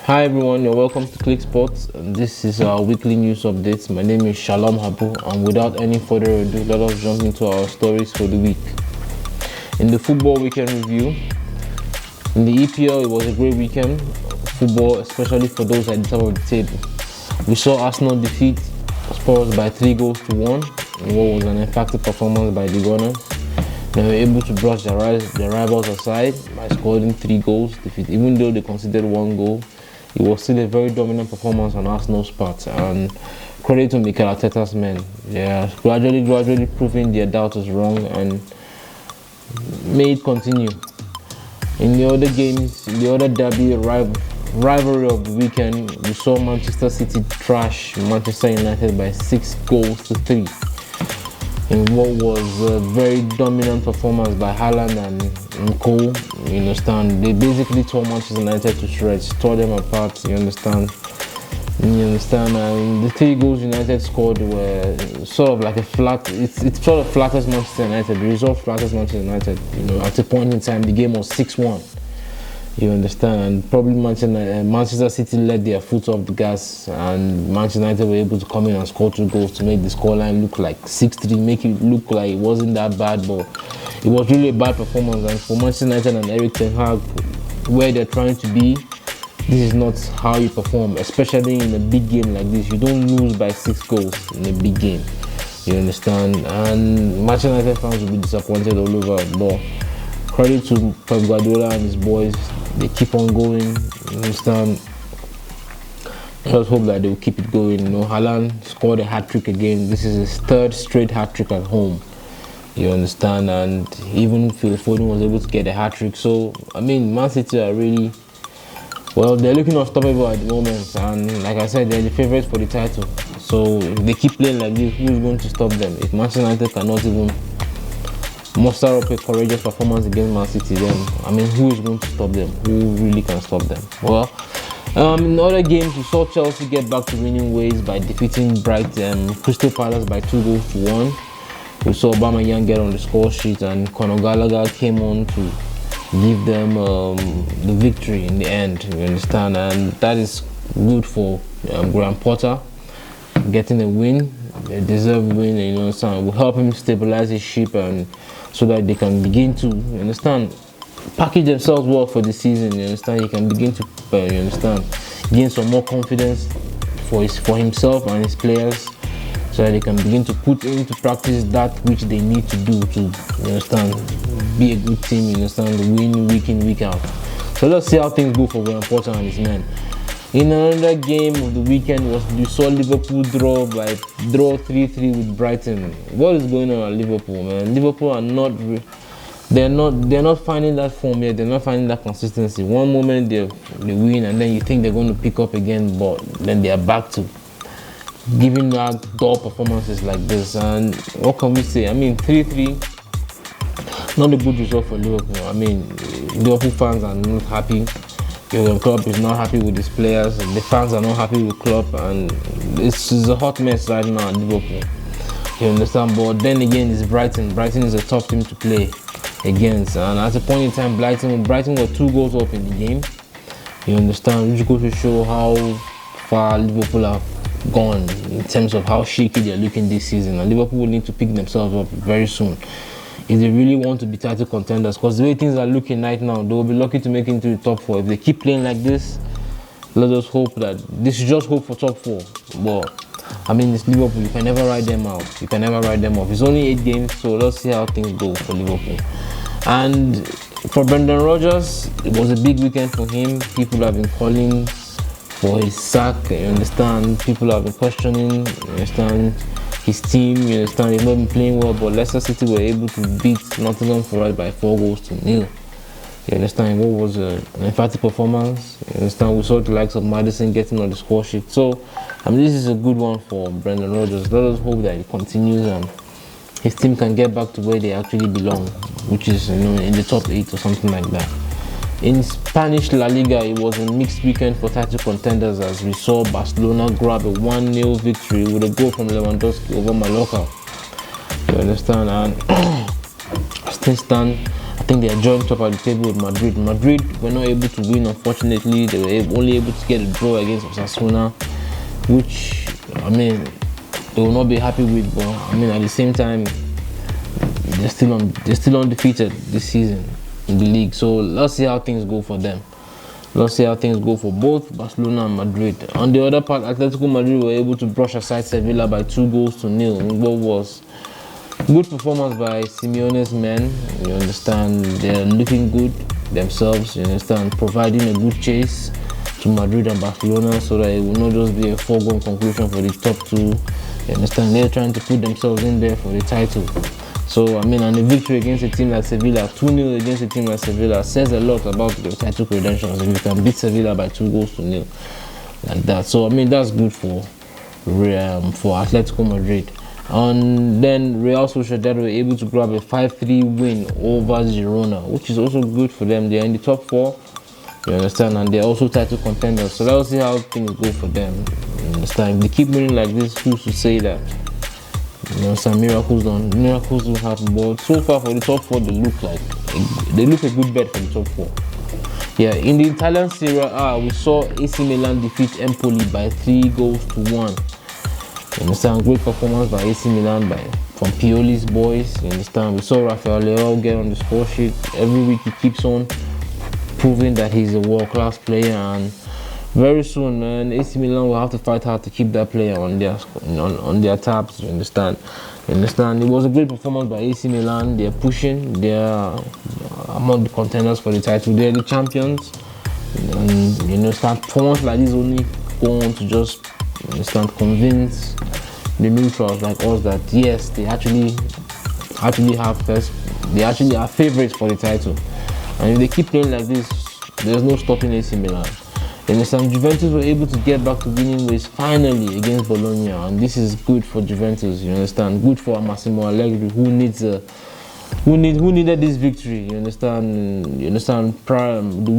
Hi everyone, you're welcome to Qlick Sports. This is our weekly news updates. My name is Shalom Habu, and without any further ado, let us jump into our stories for the week. In the football weekend review, in the EPL, it was a great weekend football, especially for those at the top of the table. We saw Arsenal defeat Spurs by 3-1 in what was an effective performance by the Gunners. They were able to brush their rivals aside by scoring 3 goals. Even though they conceded 1 goal, it was still a very dominant performance on Arsenal's part, and credit to Mikel Arteta's men. They are gradually proving their doubters wrong and may it continue. In the other games, in the other derby rivalry of the weekend, we saw Manchester City trash Manchester United by 6-3 in what was a very dominant performance by Haaland and Cole. You understand? They basically tore Manchester United to shreds, tore them apart. You understand? And the 3 goals United scored were sort of like a flat. It sort of flatters Manchester United. The result flatters Manchester United. You know, at a point in time, the game was 6-1. You understand? And probably Manchester City let their foot off the gas, and Manchester United were able to come in and score 2 goals to make the scoreline look like 6-3, make it look like it wasn't that bad, but it was really a bad performance. And for Manchester United and Erik ten Hag, where they're trying to be, this is not how you perform, especially in a big game like this. You don't lose by 6 goals in a big game. You understand? And Manchester United fans will be disappointed all over, but credit to Pep Guardiola and his boys. They keep on going. You understand? Just hope that they will keep it going. You know, Haaland scored a hat-trick again. This is his 3rd straight hat-trick at home. You understand? And even Phil Foden was able to get a hat-trick. So, I mean, Man City are really, well, they're looking unstoppable at the moment. And like I said, they're the favourites for the title. So, if they keep playing like this, who is going to stop them? If Manchester United cannot even muster up a courageous performance against Man City, then I mean, who is going to stop them? Who really can stop them? Well, in other games, we saw Chelsea get back to winning ways by defeating Crystal Palace by 2-1. We saw Aubameyang get on the score sheet, and Conor Gallagher came on to give them the victory in the end. You understand? And that is good for Graham Potter getting a win, a deserved win. You understand? Will help him stabilize his ship, and so that they can begin to, you understand, package themselves well for the season. You understand? He can begin to, you understand, gain some more confidence for himself and his players, so that they can begin to put into practice that which they need to do to, you understand, be a good team. You understand, win week in, week out. So let's see how things go for Graham Potter and his men. In another game of the weekend, we saw Liverpool draw 3-3 with Brighton. What is going on at Liverpool, man? Liverpool are they're not finding that form yet. They're not finding that consistency. One moment they win, and then you think they're going to pick up again, but then they are back to giving out dull performances like this. And what can we say? I mean, 3-3, not a good result for Liverpool. I mean, Liverpool fans are not happy. Jurgen Klopp is not happy with his players, and the fans are not happy with Klopp, and it's a hot mess right now at Liverpool. You understand? But then again, it's Brighton. Brighton is a tough team to play against, and at a point in time, Brighton were 2 goals up in the game. You understand? Which goes to show how far Liverpool have gone in terms of how shaky they're looking this season, and Liverpool will need to pick themselves up very soon if they really want to be title contenders, because the way things are looking right now, they will be lucky to make it into the top 4. If they keep playing like this, let us hope that this is just hope for top 4. But I mean, it's Liverpool. You can never write them out. You can never write them off. It's only 8 games, so let's see how things go for Liverpool. And for Brendan Rodgers, it was a big weekend for him. People have been calling for his sack. You understand? People have been questioning. You understand? His team, you understand, they've not been playing well, but Leicester City were able to beat Nottingham Forest by 4-0. You understand? What was an emphatic performance? You understand? We saw the likes of Maddison getting on the score sheet. So, I mean, this is a good one for Brendan Rodgers. Let us hope that it continues and his team can get back to where they actually belong, which is, you know, in the top 8 or something like that. In Spanish La Liga, it was a mixed weekend for title contenders, as we saw Barcelona grab a 1-0 victory with a goal from Lewandowski over Mallorca. You understand? And still stand I think they are joined top of the table with Madrid. Madrid were not able to win, unfortunately. They were only able to get a draw against Osasuna, which, I mean, they will not be happy with. But I mean, at the same time, they're still undefeated this season in the league. So let's see how things go for them. Let's see how things go for both Barcelona and Madrid. On the other part, Atletico Madrid were able to brush aside Sevilla by 2-0 in what was good performance by Simeone's men. You understand, they're looking good themselves. You understand, providing a good chase to Madrid and Barcelona so that it will not just be a foregone conclusion for the top two. You understand, they're trying to put themselves in there for the title. So, I mean, and a victory against a team like Sevilla, 2-0 against a team like Sevilla, says a lot about the title credentials. If you can beat Sevilla by 2-0 like that. So, I mean, that's good for Atletico Madrid. And then Real Sociedad were able to grab a 5-3 win over Girona, which is also good for them. They're in the top 4, you understand, and they're also title contenders. So let's see how things go for them. You understand? If they keep winning like this, who's to say that, you know, some miracles don't happen? But so far for the top 4, they look a good bet for the top 4. Yeah, in the Italian Serie A, we saw AC Milan defeat Empoli by 3-1. You understand, great performance by AC Milan from Pioli's boys. You understand, we saw Rafael Leao get on the score sheet. Every week he keeps on proving that he's a world-class player, and very soon, man, AC Milan will have to fight hard to keep that player on their tabs. You understand? It was a great performance by AC Milan. They're pushing. They're among the contenders for the title. They're the champions. And you understand, performance like this only go on to just convince the neutrals like us that yes, they actually are favorites for the title. And if they keep playing like this, there's no stopping AC Milan. And some Juventus were able to get back to winning ways finally against Bologna, and this is good for Juventus. You understand, good for Massimo Allegri, who needed this victory. You understand. Prior the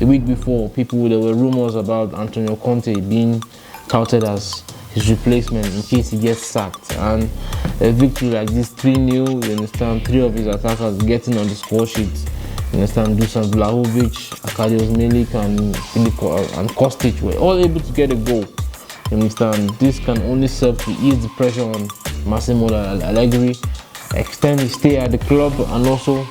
week before, there were rumors about Antonio Conte being touted as his replacement in case he gets sacked, and a victory like this, 3-0, you understand, 3 of his attackers getting on the score sheet. You understand, Dusan Vlahovic, Arkadiusz Milik, and Kostic were all able to get a goal. You understand, this can only serve to ease the pressure on Massimo Allegri, extend his stay at the club, and also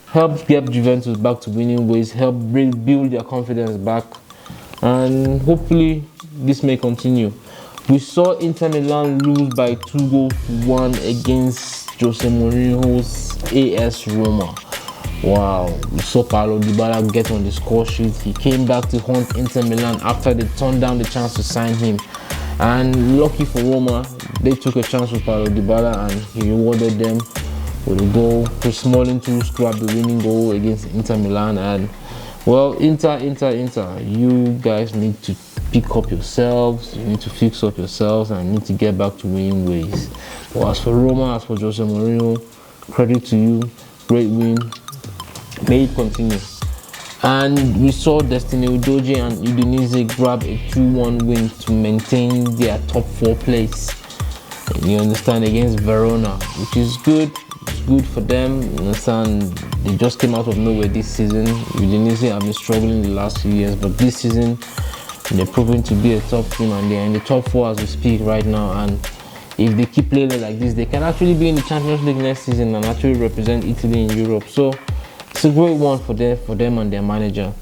help get Juventus back to winning ways, help build their confidence back, and hopefully this may continue. We saw Inter Milan lose by 2-1 against Jose Mourinho's AS Roma. Wow, we saw Paulo Dybala get on the score sheet. He came back to haunt Inter Milan after they turned down the chance to sign him. And lucky for Roma, they took a chance with Paulo Dybala and he rewarded them with a goal. Chris Smalling too grabbed the winning goal against Inter Milan. And well, Inter, you guys need to pick up yourselves. You need to fix up yourselves and need to get back to winning ways. But as for Roma, as for Jose Mourinho, credit to you. Great win. May it continue. And we saw Destiny Udogie and Udinese grab a 2-1 win to maintain their top 4 place. And you understand, against Verona, which is good. It's good for them. You understand, they just came out of nowhere this season. Udinese have been struggling the last few years, but this season they're proving to be a top team, and they're in the top 4 as we speak right now. And if they keep playing like this, they can actually be in the Champions League next season and actually represent Italy in Europe. So it's a great one for them and their manager.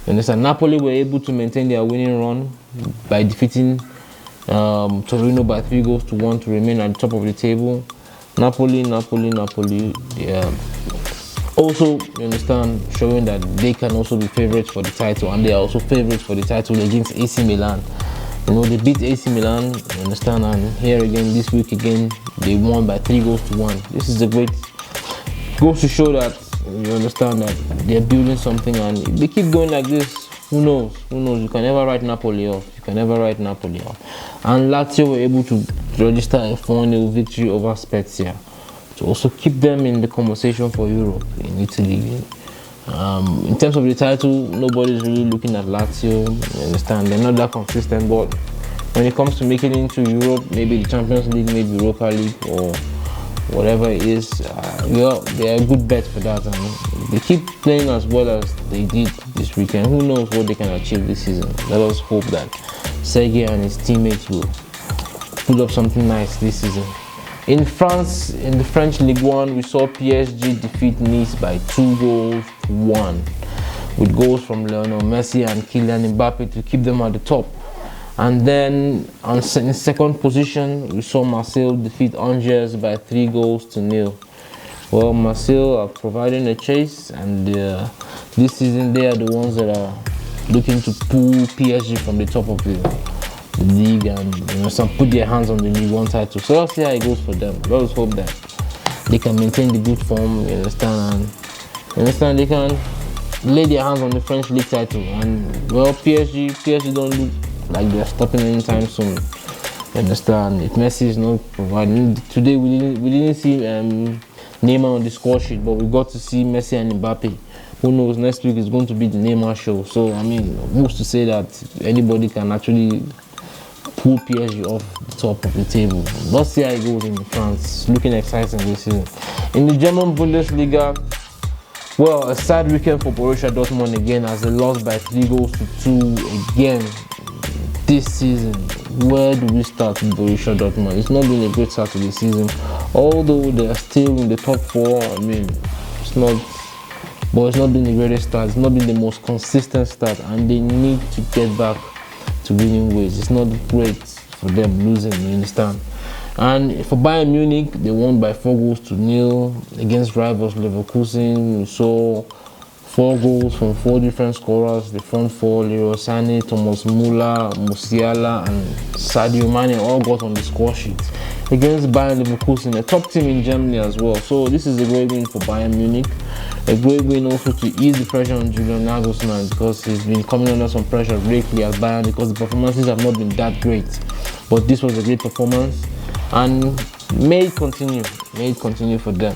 And Napoli were able to maintain their winning run by defeating Torino by 3-1 to remain at the top of the table. Napoli. Yeah. Also, you understand, showing that they can also be favorites for the title, and they are also favorites for the title against AC Milan. You know, they beat AC Milan, you understand, and here again, this week again, they won by 3-1. This is a great, goes to show that, you understand, that they're building something, and if they keep going like this, who knows? You can never write Napoli off. And Lazio were able to register a 4-0 victory over Spezia to also keep them in the conversation for Europe in Italy. In terms of the title, nobody's really looking at Lazio. You understand, they're not that consistent, but when it comes to making it into Europe, maybe the Champions League, maybe Europa League, or whatever it is, well, they're a good bet for that. And they keep playing as well as they did this weekend. Who knows what they can achieve this season? Let us hope that Sergei and his teammates will pull up something nice this season. In France, in the French Ligue 1, we saw PSG defeat Nice by 2-1, with goals from Lionel Messi and Kylian Mbappe to keep them at the top. And then in second position, we saw Marseille defeat Angers by 3-0. Well, Marseille are providing a chase, and this season they are the ones that are looking to pull PSG from the top of the league and some put their hands on the League 1 title. So let's see how it goes for them. Let us hope that they can maintain the good form, you understand, and they can lay their hands on the French league title. And well, PSG don't look like they're stopping anytime soon. You understand? If Messi is not providing today, we didn't see Neymar on the score sheet, but we got to see Messi and Mbappe. Who knows? Next week is going to be the Neymar show. So I mean, who's to say that anybody can actually pull PSG off the top of the table? Let's see how it goes in France. It's looking exciting this season. In the German Bundesliga, well, a sad weekend for Borussia Dortmund again, as they lost by 3-2 again this season. Where do we start with Borussia Dortmund? It's not been a great start to the season, although they are still in the top 4. I mean, it's not been the greatest start. It's not been the most consistent start, and they need to get back to winning ways. It's not great for them losing, you understand? And for Bayern Munich, they won by 4-0 against rivals Leverkusen. We saw 4 goals from 4 different scorers. The front 4, Leroy Sané, Thomas Müller, Musiala, and Sadio Mane all got on the score sheet against Bayern Leverkusen, a top team in Germany as well. So this is a great win for Bayern Munich. A great win also to ease the pressure on Julian Nagelsmann, because he's been coming under some pressure lately at Bayern because the performances have not been that great. But this was a great performance, and may it continue for them.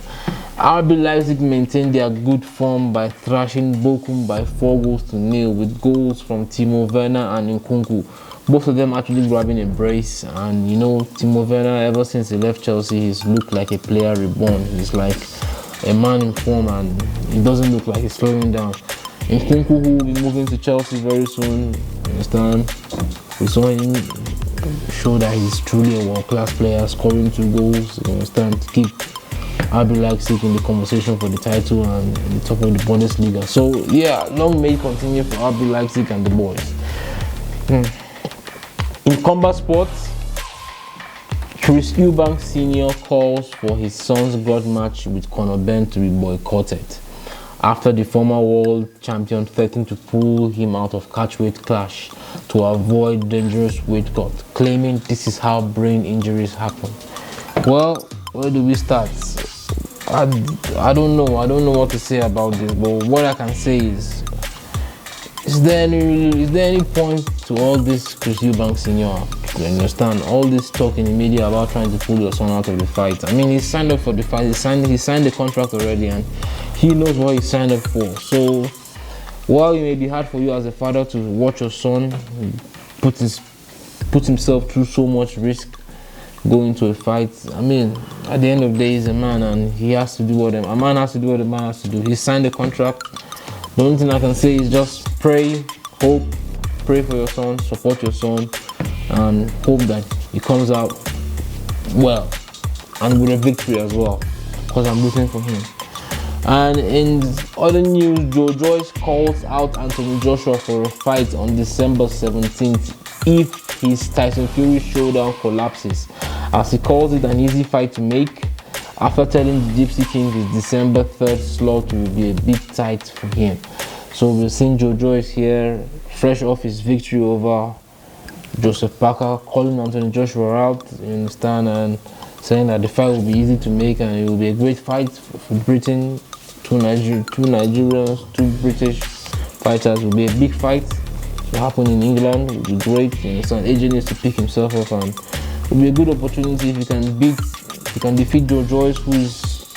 RB Leipzig maintained their good form by thrashing Bochum by 4-0 with goals from Timo Werner and Nkunku. Both of them actually grabbing a brace, and Timo Werner, ever since he left Chelsea, he's looked like a player reborn. He's like a man in form, and it doesn't look like he's slowing down. Nkunku, who will be moving to Chelsea very soon, understand? We saw him show that he's truly a world-class player, scoring 2 goals, you understand, to keep RB Leipzig in the conversation for the title and the top of the Bundesliga. So yeah, long may it continue for RB Leipzig and the boys. In combat sports, Chris Eubank Sr. calls for his son's grudge match with Conor Benn to be boycotted after the former world champion threatened to pull him out of catchweight clash to avoid dangerous weight cut, claiming this is how brain injuries happen. Well, where do we start? I don't know what to say about this, but what I can say is there any point to all this, Chris Eubank Sr.? You understand? All this talk in the media about trying to pull your son out of the fight. I mean, he signed up for the fight. He signed the contract already, and he knows what he signed up for. So while it may be hard for you as a father to watch your son put himself through so much risk going to a fight, I mean, at the end of the day, he's a man, and he has to do what a man has to do. What a man has to do. He signed the contract. The only thing I can say is just pray, hope, pray for your son, support your son, and hope that he comes out well and with a victory as well, because I'm rooting for him. And in other news, Joe Joyce calls out Anthony Joshua for a fight on December 17th if his Tyson Fury showdown collapses, as he calls it an easy fight to make, after telling the Gypsy King his December 3rd slot will be a bit tight for him. So we're seeing Joe Joyce here, fresh off his victory over Joseph Parker, calling Anthony Joshua out, you understand, and saying that the fight will be easy to make and it will be a great fight for Britain. Two Nigerians, 2 British fighters. Will be a big fight to happen in England. It will be great. You understand? AJ needs to pick himself up, and it will be a good opportunity if he can defeat Joe Joyce, who is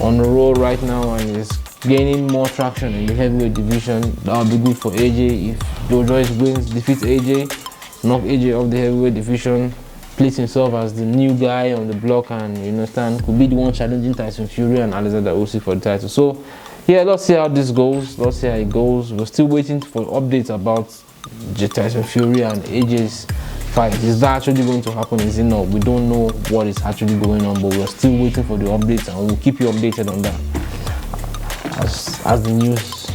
on the roll right now and is gaining more traction in the heavyweight division. That would be good for AJ. If Joe Joyce defeats AJ, knock AJ off the heavyweight division, place himself as the new guy on the block, and you understand, could be the one challenging Tyson Fury and Alexander Usyk for the title. So yeah, let's see how this goes. Let's see how it goes. We're still waiting for updates about Tyson Fury and AJ's fight. Is that actually going to happen? Is it not? We don't know what is actually going on, but we're still waiting for the updates, and we'll keep you updated on that as the news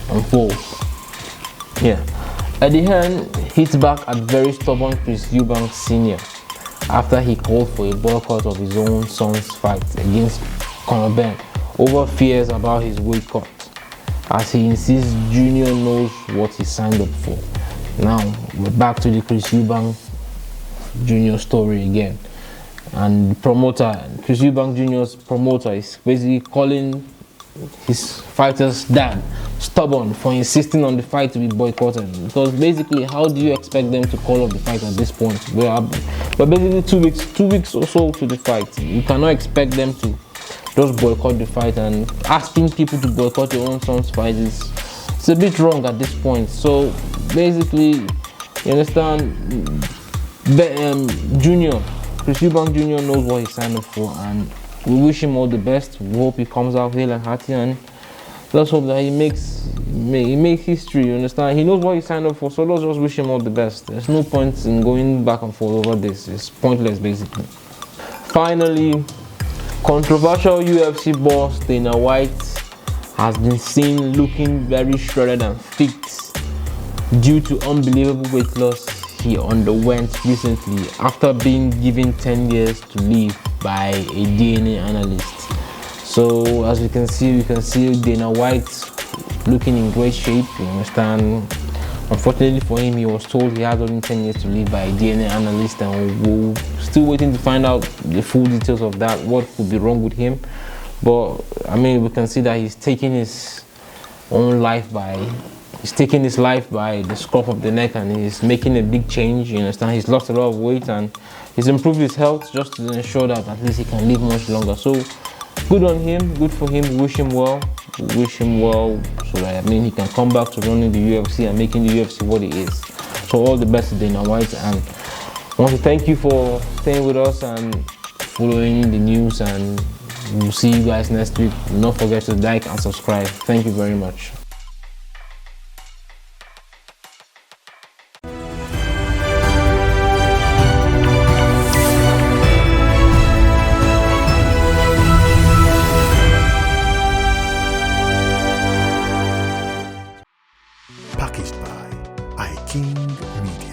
unfolds. Yeah. Eddie Hearn hits back at very stubborn Chris Eubanks Sr. after he called for a boycott of his own son's fight against Conor Ben over fears about his weight cut, as he insists Junior knows what he signed up for. Now we're back to the Chris Eubanks Jr. story again, and the promoter, Chris Eubanks Jr.'s promoter, is basically calling his fighter's dad stubborn for insisting on the fight to be boycotted. Because basically, how do you expect them to call off the fight at this point? But basically 2 weeks or so to the fight. You cannot expect them to just boycott the fight, and asking people to boycott your own son's fight it's a bit wrong at this point. So basically, you understand, Junior, Chris Eubanks Jr. knows what he signed up for, and we wish him all the best. We hope he comes out hale and hearty, and let's hope that he makes history. You understand? He knows what he signed up for, so let's just wish him all the best. There's no point in going back and forth over this. It's pointless, basically. Finally, controversial UFC boss Dana White has been seen looking very shredded and fit due to unbelievable weight loss he underwent recently after being given 10 years to live by a DNA analyst. So as we can see Dana White looking in great shape. You understand? Unfortunately for him, he was told he has only 10 years to live by a DNA analyst, and we're still waiting to find out the full details of that, what could be wrong with him. But I mean, we can see that he's taking his life by the scruff of the neck, and he's making a big change. You understand? He's lost a lot of weight, and he's improved his health just to ensure that at least he can live much longer. So good on him, good for him. Wish him well so that he can come back to running the UFC and making the UFC what it is. So all the best to Dana White, and I want to thank you for staying with us and following the news, and we'll see you guys next week. Do not forget to like and subscribe. Thank you very much. Packaged by iKing Media.